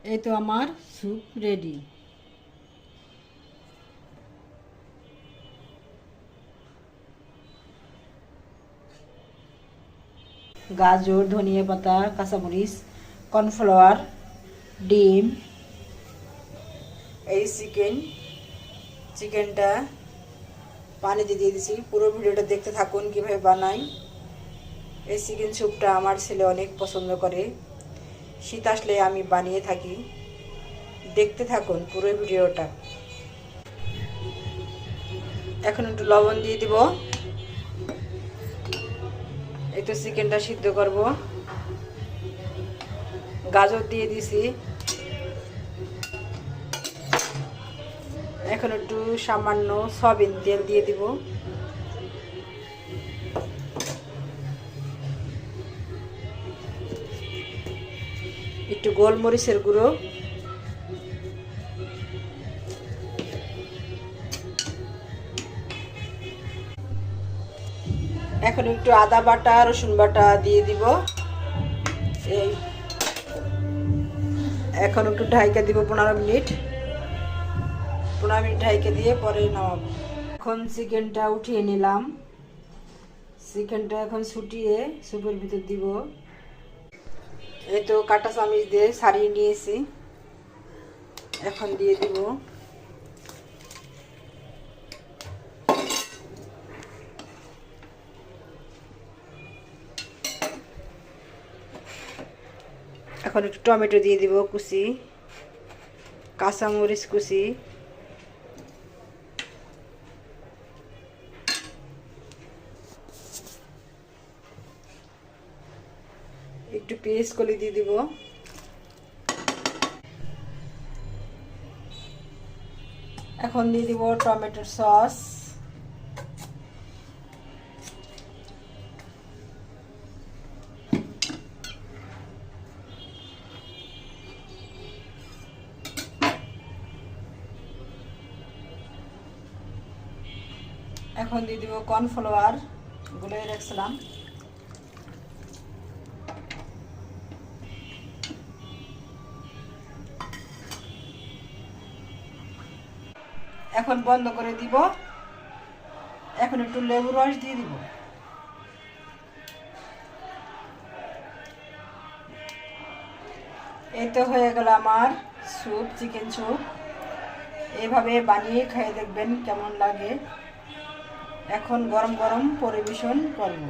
এই তো আমার স্যুপ রেডি। গাজর, ধনিয়া পাতা, কাঁচামরিচ, কর্নফ্লাওয়ার, ডিম, এই চিকেনটা পানিতে দিয়ে দিয়েছি। পুরো ভিডিওটা দেখতে থাকুন কিভাবে বানাই। এই চিকেন স্যুপটা আমার ছেলে অনেক পছন্দ করে, শীত আসলে আমি বানিয়ে থাকি। দেখতে থাকুন পুরো ভিডিওটা। এখন একটু লবণ দিয়ে দিব। এই তো চিকেনটা সিদ্ধ করব। গাজর দিয়ে দিছি। এখন একটু সামান্য সয়াবিন তেল দিয়ে দিব। একটু গোলমরিচের গুঁড়ো, এখন একটু আদা বাটা, রসুন বাটা দিয়ে দিব। এই এখন একটু ঢাইকা দিব 15 মিনিট। 15 মিনিট ঢাইকা দিয়ে পরে নামাবো। এখন চিকেনটা উঠিয়ে নিলাম। চিকেনটা এখন ছুটিয়ে স্যুপের ভিতর দিব। এই তো কাঁটা চামচ দিয়ে ছাড়িয়ে নিয়েছি, এখন দিয়ে দিব। এখন একটু টমেটো দিয়ে দিব কুচি, কাঁচামরিচ কুচি, একটু পেঁয়াজ কলি দিয়ে দিব। এখন দিয়ে দিব টমেটোর সস, এখন দিয়ে দিব কর্নফ্লাওয়ার গুলিয়ে রাখছিলাম। এখন বন্ধ করে দিব। এখন একটু লেবু রস দিয়ে দিব। এই তো হয়ে গেল আমার স্যুপ, চিকেন স্যুপ। এইভাবে বানিয়ে খেয়ে দেখবেন কেমন লাগে। এখন গরম গরম পরিবেশন করব।